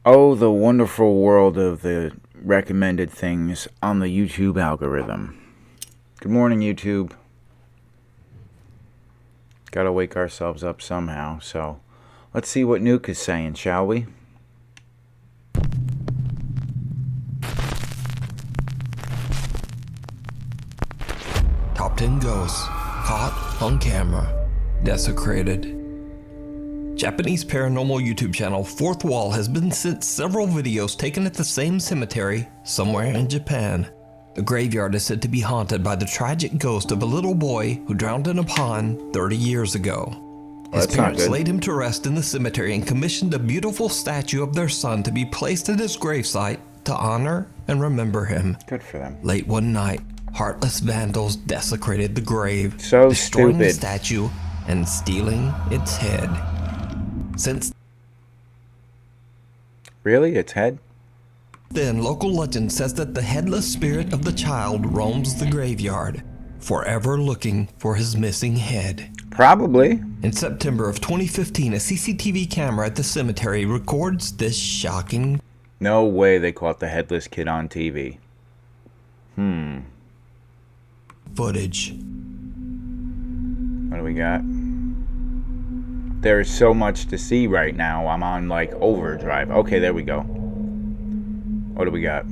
Oh, the wonderful world of the recommended things on the YouTube algorithm. Good morning, YouTube. Gotta wake ourselves up somehow, so let's see what Nuke is saying, shall we? Top 10 ghosts caught on camera, desecrated. Japanese paranormal YouTube channel Fourth Wall has been sent several videos taken at the same cemetery somewhere in Japan. The graveyard is said to be haunted by the tragic ghost of a little boy who drowned in a pond 30 years ago. His parents laid him to rest in the cemetery and commissioned a beautiful statue of their son to be placed at his gravesite to honor and remember him. Good for them. Late one night, heartless vandals desecrated the grave, so destroying stupid. the statue and stealing its head. Really? Its head? Then, local legend says that the headless spirit of the child roams the graveyard, forever looking for his missing head. Probably. In September of 2015, a CCTV camera at the cemetery records this shocking... No way they caught the headless kid on TV. footage. What do we got? There's so much to see right now. I'm on like overdrive. Okay, there we go. What do we got?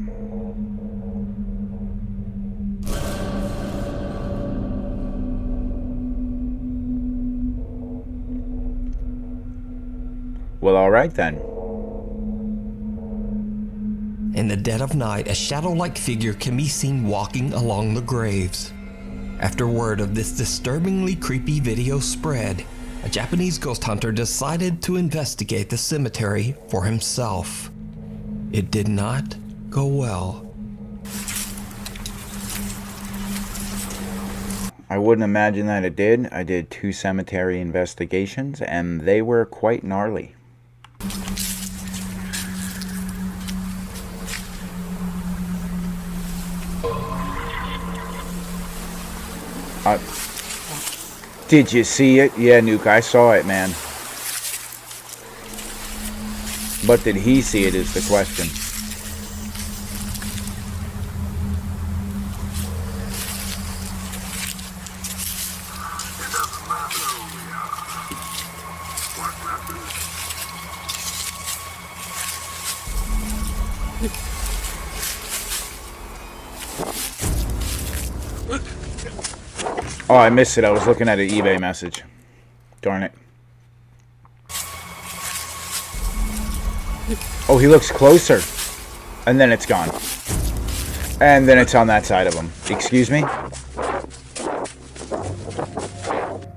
Well, all right then. In the dead of night, a shadow-like figure can be seen walking along the graves. After word of this disturbingly creepy video spread, a Japanese ghost hunter decided to investigate the cemetery for himself. It did not go well. I wouldn't imagine that it did. I did 2 cemetery investigations, and they were quite gnarly. Did you see it? Yeah, Nuke, I saw it, man. But did he see it is the question. Oh, I missed it. I was looking at an eBay message. Darn it. Oh, he looks closer. And then it's gone. And then it's on that side of him. Excuse me?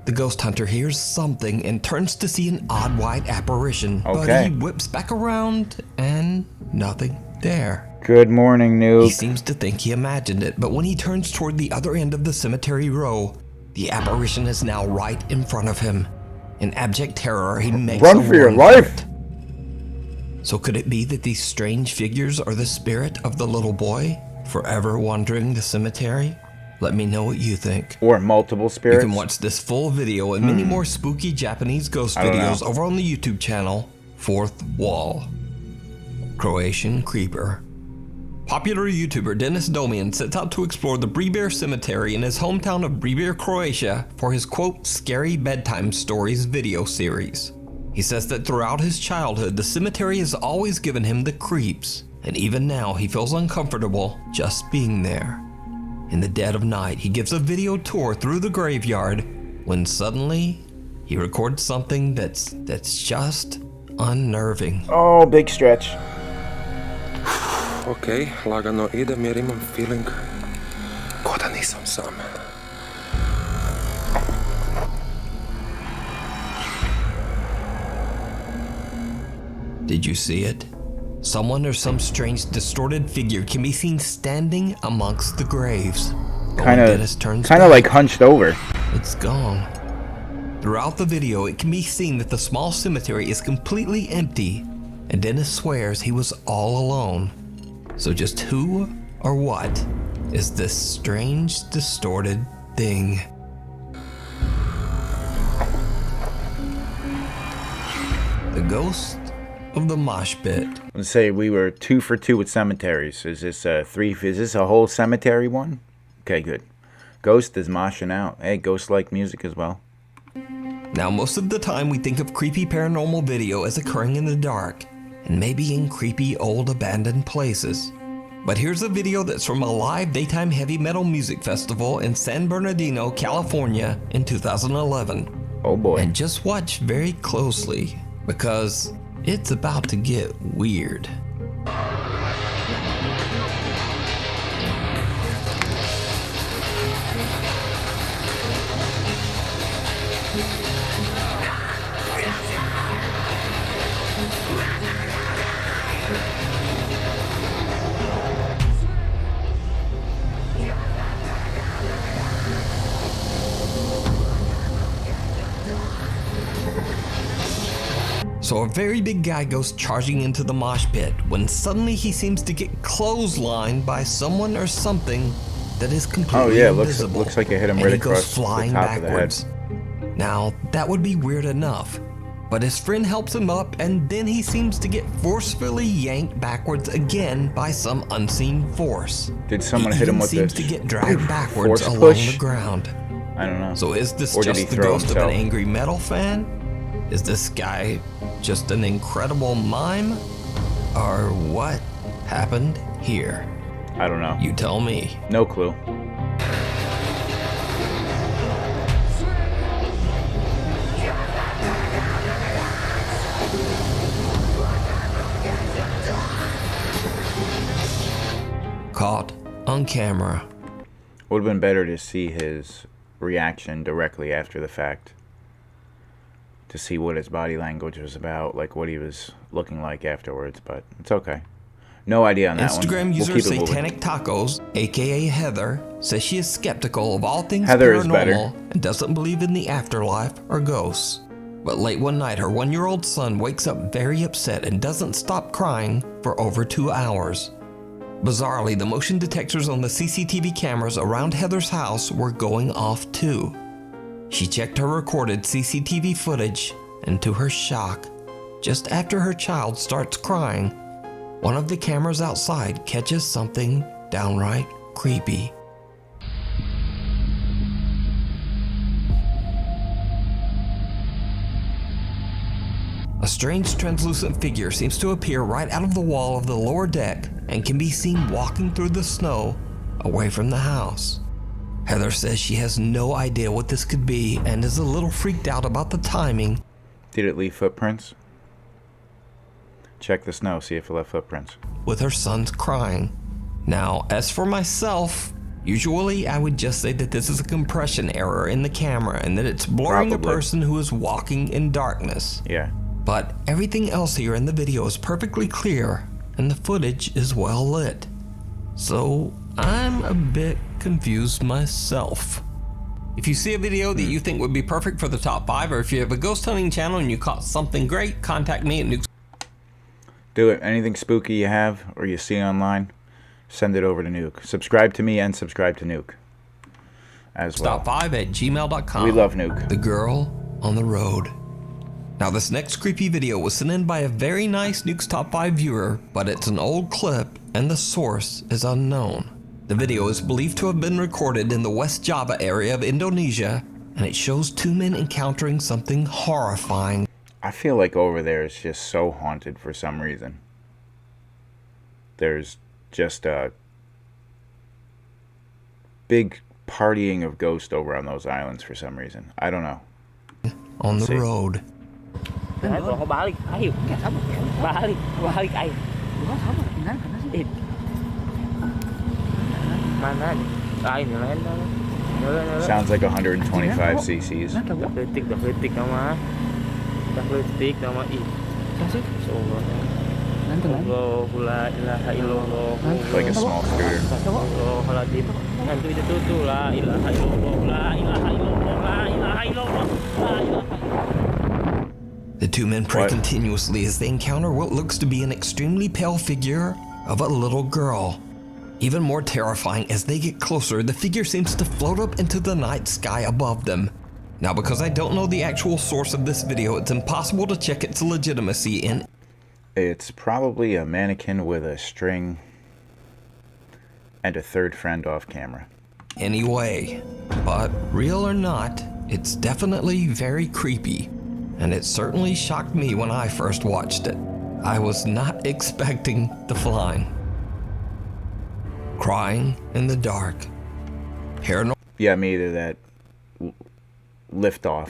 The ghost hunter hears something and turns to see an odd white apparition. Okay. But he whips back around and nothing there. Good morning, Nuke. He seems to think he imagined it, but when he turns toward the other end of the cemetery row, the apparition is now right in front of him. In abject terror, he makes Run for your life! So could it be that these strange figures are the spirit of the little boy, forever wandering the cemetery? Let me know what you think. Or multiple spirits? You can watch this full video and many more spooky Japanese ghost videos over on the YouTube channel, Fourth Wall. Croatian Creeper. Popular YouTuber Dennis Domian sets out to explore the Bribir Cemetery in his hometown of Bribir, Croatia for his quote, scary bedtime stories video series. He says that throughout his childhood, the cemetery has always given him the creeps, and even now he feels uncomfortable just being there. In the dead of night, he gives a video tour through the graveyard when suddenly he records something that's just unnerving. Oh, big stretch. Ok, lagano idem jer imam feeling ko da nisam sam. Did you see it? Someone or some strange distorted figure can be seen standing amongst the graves. Kind of like hunched over. It's gone. Throughout the video, it can be seen that the small cemetery is completely empty, and Dennis swears he was all alone. So just who or what is this strange, distorted thing? The ghost of the mosh pit. Let's say we were 2 for 2 with cemeteries. Is this a whole cemetery one? Okay, good. Ghost is moshing out. Hey, ghost-like music as well. Now, most of the time we think of creepy paranormal video as occurring in the dark, and maybe in creepy old abandoned places. But here's a video that's from a live daytime heavy metal music festival in San Bernardino, California in 2011. Oh boy. And just watch very closely, because it's about to get weird. So a very big guy goes charging into the mosh pit when suddenly he seems to get clotheslined by someone or something that is completely invisible. Looks like it hit him right across the top of the head. Now, that would be weird enough, but his friend helps him up and then he seems to get forcefully yanked backwards again by some unseen force. Did someone hit him with this? He seems to get dragged backwards force along push? the ground. I don't know. So is this Or did just he the throw ghost of himself? an angry metal fan? Is this guy just an incredible mime? Or what happened here? I don't know. You tell me. No clue. Caught on camera. Would have been better to see his reaction directly after the fact. To see what his body language was about, like what he was looking like afterwards, but it's okay. No idea on that one. Instagram user We'll keep it moving. Satanic Tacos, aka Heather, says she is skeptical of all things Heather is better. paranormal and doesn't believe in the afterlife or ghosts. But late one night, her 1-year-old son wakes up very upset and doesn't stop crying for over 2 hours. Bizarrely, the motion detectors on the CCTV cameras around Heather's house were going off too. She checked her recorded CCTV footage, and to her shock, just after her child starts crying, one of the cameras outside catches something downright creepy. A strange translucent figure seems to appear right out of the wall of the lower deck and can be seen walking through the snow away from the house. Heather says she has no idea what this could be and is a little freaked out about the timing. Did it leave footprints? Check the snow, see if it left footprints. With her son's crying. Now, as for myself, usually I would just say that this is a compression error in the camera and that it's blurring Probably. a person who is walking in darkness. Yeah. But everything else here in the video is perfectly clear and the footage is well lit. So I'm a bit confused myself. If you see a video that you think would be perfect for the top 5, or if you have a ghost hunting channel and you caught something great, contact me at Nuke. Do it. Anything spooky you have or you see online, send it over to Nuke. Subscribe to me and subscribe to Nuke as well. Top5@gmail.com. We love Nuke. The girl on the road. Now, this next creepy video was sent in by a very nice Nuke's Top 5 viewer, but it's an old clip and the source is unknown. The video is believed to have been recorded in the West Java area of Indonesia, and it shows 2 men encountering something horrifying. I feel like over there is just so haunted for some reason. There's just a big partying of ghosts over on those islands for some reason. I don't know. On the See. road. Kalau kau balik, ayo. Balik, ayo. Mana? Ini lain. Sounds like 125 cc's. Dah kritik nama. Ih. Kasih. Allahu la ilaha illallah. Like a small scooter. Astagfirullahaladzim. Nanti itu tuh la ilaha illallah, la ilaha illallah, la ilaha illallah, la ilaha. The 2 men pray What? continuously as they encounter what looks to be an extremely pale figure of a little girl. Even more terrifying, as they get closer, the figure seems to float up into the night sky above them. Now, because I don't know the actual source of this video, it's impossible to check its legitimacy in It's probably a mannequin with a string and a third friend off camera. Anyway, but real or not, it's definitely very creepy, and it certainly shocked me when I first watched it. I was not expecting the flying. Crying in the dark. Paranormal. Yeah, me either. That liftoff,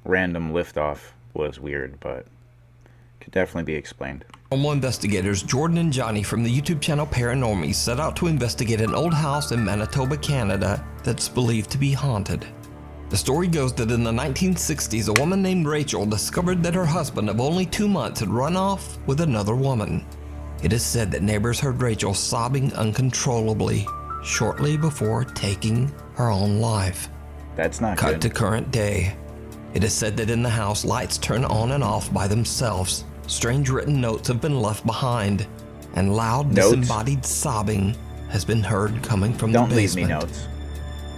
random liftoff was weird, but could definitely be explained. Investigators Jordan and Johnny from the YouTube channel Paranormies set out to investigate an old house in Manitoba, Canada that's believed to be haunted. The story goes that in the 1960s, a woman named Rachel discovered that her husband of only 2 months had run off with another woman. It is said that neighbors heard Rachel sobbing uncontrollably shortly before taking her own life. That's not Cut good. to current day. It is said that in the house, lights turn on and off by themselves. Strange written notes have been left behind, and loud disembodied sobbing has been heard coming from the Don't leave basement. me notes.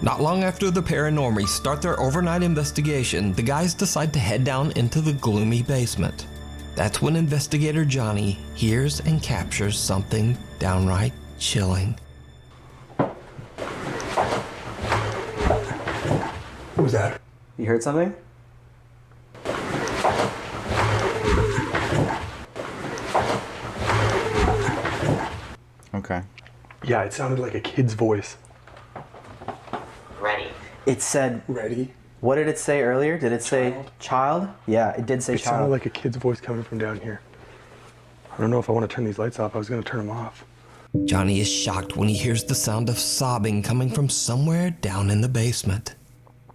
Not long after the Paranormies start their overnight investigation, the guys decide to head down into the gloomy basement. That's when investigator Johnny hears and captures something downright chilling. What was that? You heard something? Okay. Yeah, it sounded like a kid's voice. Ready. It said, Ready? what did it say earlier? Did it say child? Yeah, it did say It sounded child. like a kid's voice coming from down here. I don't know if I want to turn these lights off. I was going to turn them off. Johnny is shocked when he hears the sound of sobbing coming from somewhere down in the basement.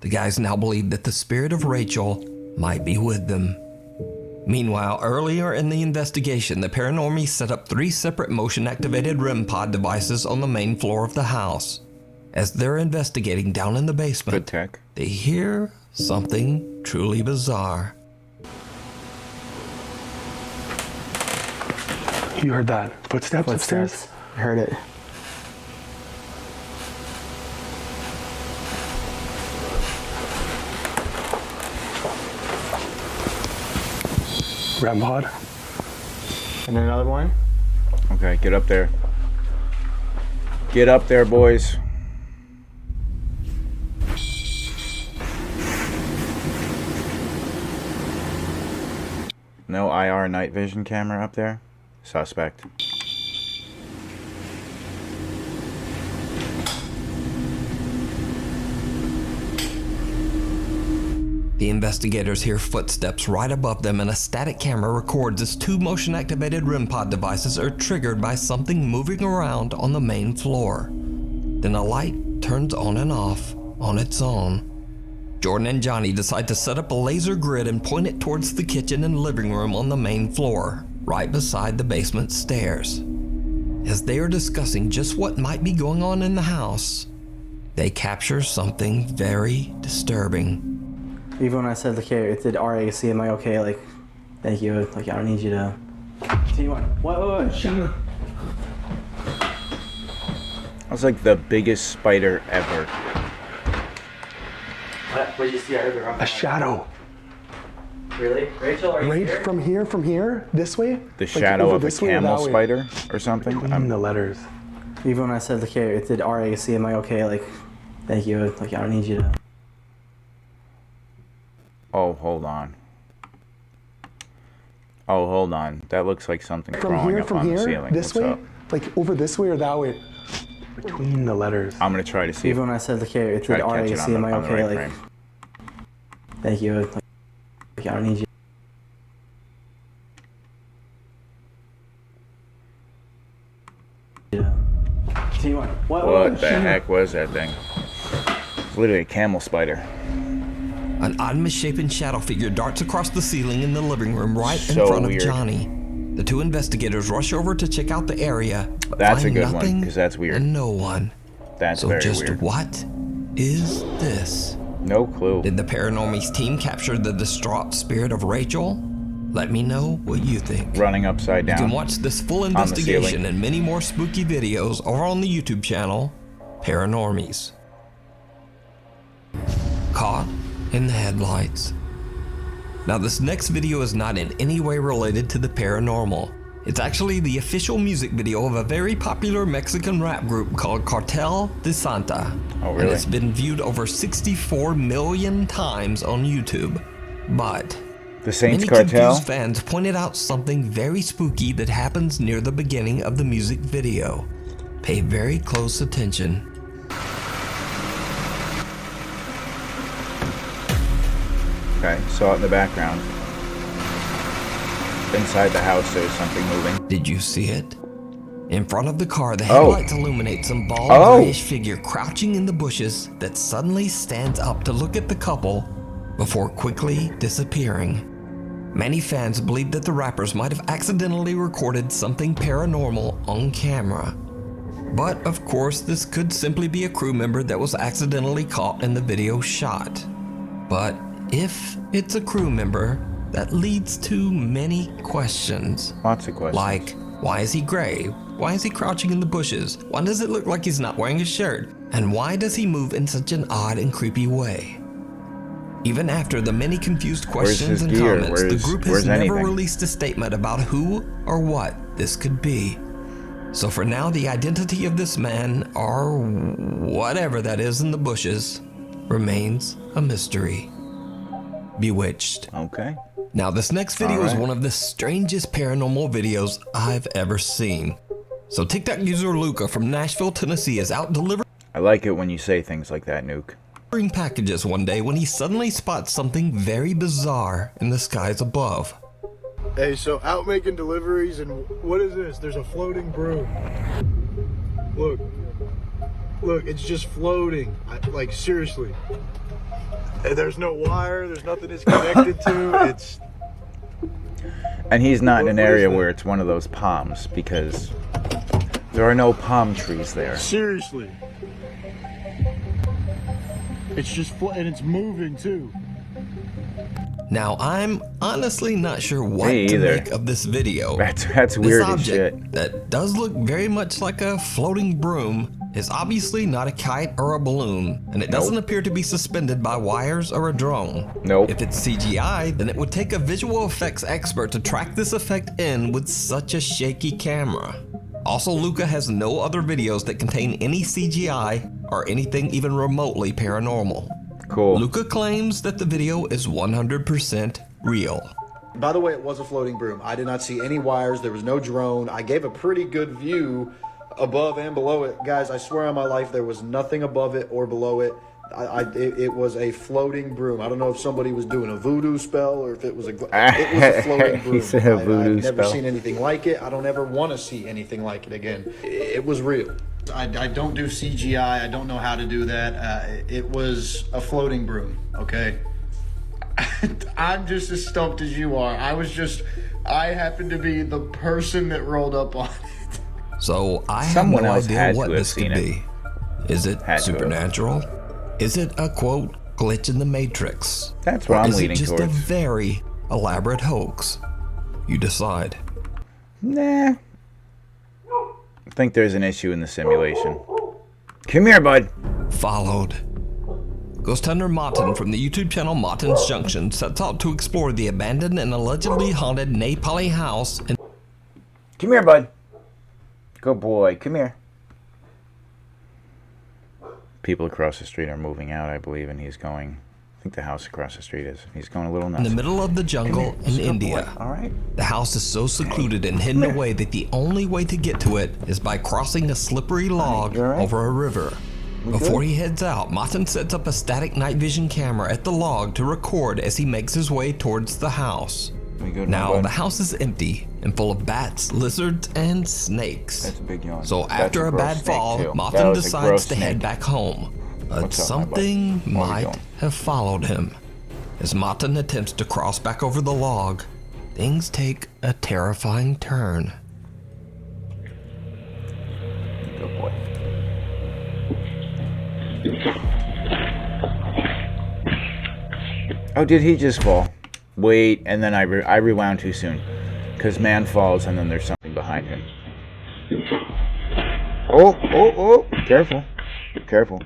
The guys now believe that the spirit of Rachel might be with them. Meanwhile, earlier in the investigation, the Paranormies set up 3 separate motion-activated REM pod devices on the main floor of the house. As they're investigating down in the basement, Good tech. they hear something truly bizarre. You heard that? Footsteps upstairs? Footsteps. I heard it. REM pod? And then another one. Okay, get up there. Get up there, boys. No IR night vision camera up there? Suspect. The investigators hear footsteps right above them, and a static camera records as 2 motion-activated REM pod devices are triggered by something moving around on the main floor. Then a light turns on and off on its own. Jordan and Johnny decide to set up a laser grid and point it towards the kitchen and living room on the main floor, right beside the basement stairs. As they are discussing just what might be going on in the house, they capture something very disturbing. Even when I said, like, hey, it did RAC, am I okay? Like, thank you. Like, I don't need you to. Continue on. What? Shut That was like the biggest spider ever. What did you see? I heard the wrong. A shadow. Really? Rachel, are you Right here? from here, this way? The Like, shadow over of a this way or camel that way? spider or something. Between the letters. Even when I said, like, hey, it did RAC, am I okay? Like, thank you. Like, I don't need you to. Oh, hold on. Oh, hold on. That looks like something From crawling here, up from on the here, ceiling. this What's way? up? Like, over this way or that way? Between the letters. I'm gonna try to see. Even when I said, like, hey, it Try did to catch it RAC, on the, am I on the okay? right Like, frame. thank you. Like, I don't need you. Continue on. What the heck was that thing? It's literally a camel spider. An odd misshapen shadow figure darts across the ceiling in the living room right in So front weird. of Johnny. The 2 investigators rush over to check out the area, but That's a find good one, nothing 'cause that's weird. and no one. That's So very just weird. what is this? No clue. Did the Paranormies team capture the distraught spirit of Rachel? Let me know what you think. Running upside You can down. watch this full the investigation ceiling. and many more spooky videos over on the YouTube channel, Paranormies. Caught in the headlights. Now this next video is not in any way related to the paranormal. It's actually the official music video of a very popular Mexican rap group called Cartel de Santa. Oh, really? And it's been viewed over 64 million times on YouTube. But The Saints many Cartel? confused fans pointed out something very spooky that happens near the beginning of the music video. Pay very close attention. Okay, saw it in the background. Inside the house, there's something moving. Did you see it? In front of the car, the Oh. headlights illuminate some bald, Oh. grayish figure crouching in the bushes that suddenly stands up to look at the couple before quickly disappearing. Many fans believe that the rappers might have accidentally recorded something paranormal on camera. But of course, this could simply be a crew member that was accidentally caught in the video shot. But if it's a crew member, that leads to many questions. Lots of questions. Like, why is he gray? Why is he crouching in the bushes? Why does it look like he's not wearing a shirt? And why does he move in such an odd and creepy way? Even after the many confused questions his and gear? comments, the group has Where's never anything? released a statement about who or what this could be. So for now, the identity of this man, or whatever that is in the bushes, remains a mystery. Bewitched. Okay. Now, this next video is Alright. one of the strangest paranormal videos I've ever seen. So TikTok user Luca from Nashville, Tennessee is out delivering I like it when you say things like that, Nuke. packages one day when he suddenly spots something very bizarre in the skies above. Hey, so out making deliveries, and what is this? There's a floating broom. Look. Look, it's just floating. Like, seriously. Hey, there's no wire, there's nothing it's connected to. It's... And he's not in an What is area that? where it's one of those palms, because there are no palm trees there. Seriously. It's just and it's moving, too. Now, I'm honestly not sure what Me to either. make of this video. That's This weird as object shit. that does look very much like a floating broom is obviously not a kite or a balloon, and it doesn't appear to be suspended by wires or a drone. Nope. If it's CGI, then it would take a visual effects expert to track this effect in with such a shaky camera. Also, Luca has no other videos that contain any CGI or anything even remotely paranormal. Cool. Luca claims that the video is 100% real. By the way, it was a floating broom. I did not see any wires. There was no drone. I gave a pretty good view above and below it. Guys, I swear on my life, there was nothing above it or below it. It was a floating broom. I don't know if somebody was doing a voodoo spell or if it was a floating broom. He said a voodoo I've never spell. seen anything like it. I don't ever want to see anything like it again. It was real. I don't do CGI. I don't know how to do that. It was a floating broom, okay? I'm just as stumped as you are. I happened to be the person that rolled up on it. So I have Someone no else idea had what to have this could seen it. be. Is it Had to have. supernatural? Is it a quote glitch in the matrix? That's what Or I'm is it leaning just a towards. very elaborate hoax? You decide. Nah. I think there's an issue in the simulation. Come here, bud. Followed. Ghost hunter Martin from the YouTube channel Martin's Junction sets out to explore the abandoned and allegedly haunted Napali house in Come here, bud. Good boy. Come here. People across the street are moving out, I believe, and he's going... I think the house across the street is. He's going a little nuts. the middle of the jungle in India. All right. The house is so secluded and hidden away that the only way to get to it is by crossing a slippery log you all right? over a river. Before he heads out, Martin sets up a static night vision camera at the log to record as he makes his way towards the house. We good, Now, bud? the house is empty and full of bats, lizards, and snakes. That's a big yawn. So That's after a gross bad snake, fall, too. That Martin was a decides gross to head snake. back home. But What's up, my bud? something What are we might doing? have followed him. As Martin attempts to cross back over the log, things take a terrifying turn. Good boy. Oh, did he just fall? Wait, and then I rewound too soon. Because man falls and then there's something behind him. Oh! Careful. Careful.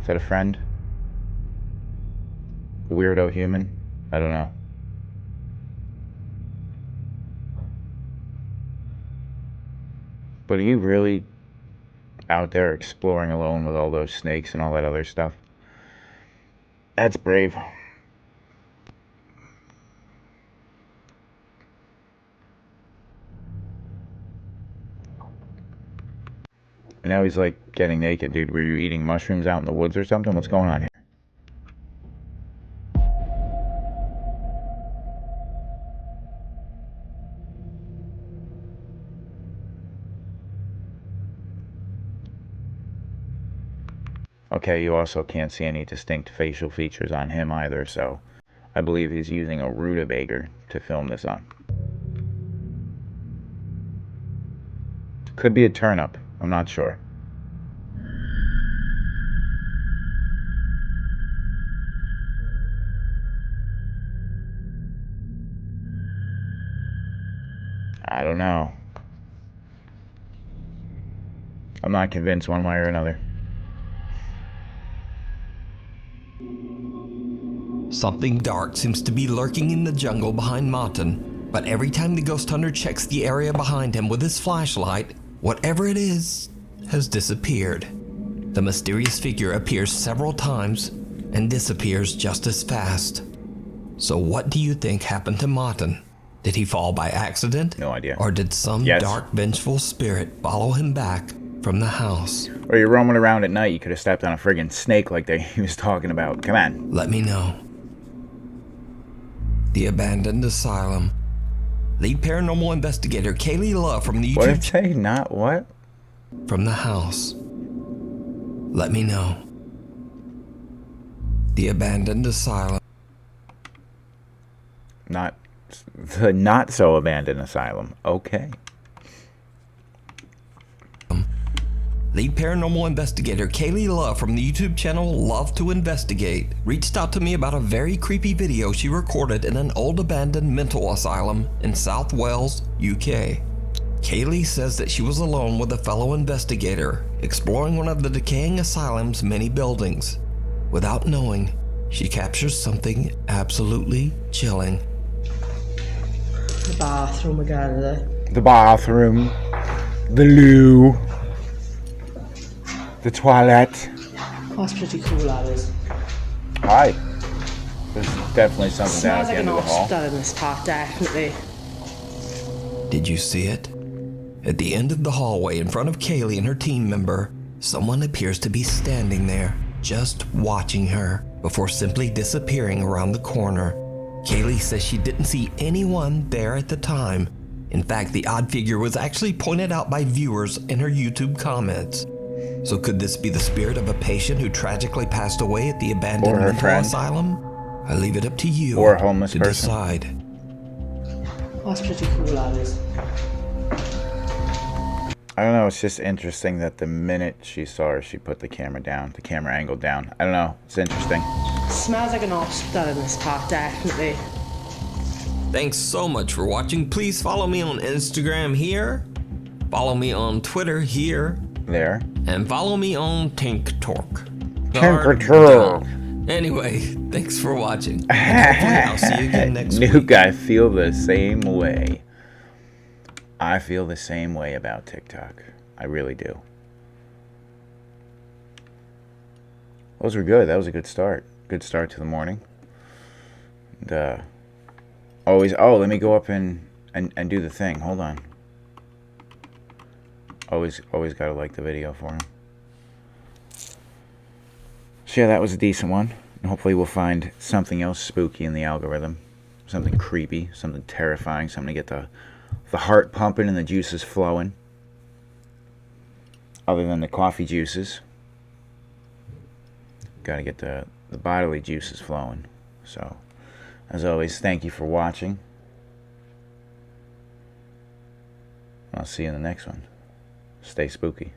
Is that a friend? Weirdo human? I don't know. But are you really out there exploring alone with all those snakes and all that other stuff? That's brave. And now he's like getting naked, dude. Were you eating mushrooms out in the woods or something? What's going on here? Okay, you also can't see any distinct facial features on him either, so I believe he's using a rutabaga to film this on. Could be a turnip. I'm not sure. I don't know. I'm not convinced one way or another. Something dark seems to be lurking in the jungle behind Martin, but every time the ghost hunter checks the area behind him with his flashlight, whatever it is has disappeared. The mysterious figure appears several times and disappears just as fast. So what do you think happened to Martin? Did he fall by accident? No idea. Or did some dark, vengeful spirit follow him back from the house? Or you're roaming around at night, you could have stepped on a friggin' snake like he was talking about. Come on. Let me know. The Abandoned Asylum. Lead paranormal investigator Kaylee Love from the YouTube What did it say? Not what? From the house. Let me know. The Abandoned Asylum. Not the not so abandoned asylum. Okay. Lead paranormal investigator Kaylee Love from the YouTube channel Love to Investigate reached out to me about a very creepy video she recorded in an old abandoned mental asylum in South Wales, UK. Kaylee says that she was alone with a fellow investigator exploring one of the decaying asylum's many buildings. Without knowing, she captures something absolutely chilling. The bathroom again, The bathroom. The loo. The toilet. that's pretty cool, that is. Hi. There's definitely something down at Smells the like end an of the hall. hospital in this part, definitely. Did you see it? At the end of the hallway in front of Kaylee and her team member, someone appears to be standing there, just watching her, before simply disappearing around the corner. Kaylee says she didn't see anyone there at the time. In fact, the odd figure was actually pointed out by viewers in her YouTube comments. So could this be the spirit of a patient who tragically passed away at the abandoned Or her mental friend. asylum? I leave it up to you Or a homeless to person. decide. That's pretty cool, that is. I don't know, it's just interesting that the minute she saw her, she put the camera down, the camera angle down. I don't know, it's interesting. Smells like an hospital in this part, definitely. Thanks so much for watching. Please follow me on Instagram here. Follow me on Twitter here. There. And follow me on TinkTalk. Temperature. Anyway, thanks for watching. And hopefully I'll see you again next week. Nuke, I feel the same way. I feel the same way about TikTok. I really do. Those were good. That was a good start. Good start to the morning. And, always. Oh, let me go up and do the thing. Hold on. Always gotta like the video for him. So yeah, that was a decent one. And hopefully we'll find something else spooky in the algorithm. Something creepy, something terrifying, something to get the heart pumping and the juices flowing. Other than the coffee juices. Gotta get the bodily juices flowing. So, as always, thank you for watching. I'll see you in the next one. Stay spooky.